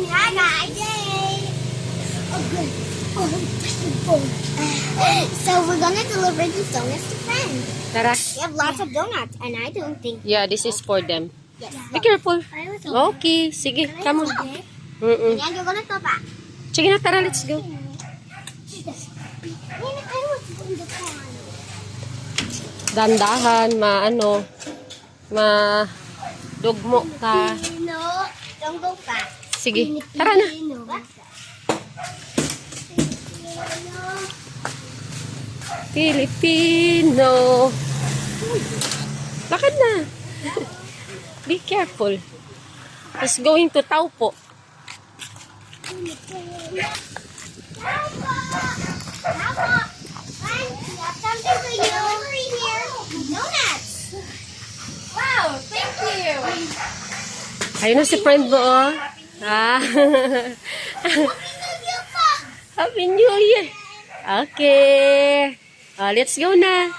Hi guys! Yay! Oh good. So we're gonna deliver these donuts to friends. Tara. We have lots of donuts and I don't think... Yeah, this is for them. Yes. Be careful. Okay, sige, come on. And you're gonna go back. Sige na, tara, let's go. Dandahan, dugmo ka. No, don't go fast. Sige, tara na. Filipino. Lakad na. Be careful. It's going to Taupo. Wow, thank you. Ayun na si friend mo, oh. Ah. Happy New Year. Okay. Let's go na.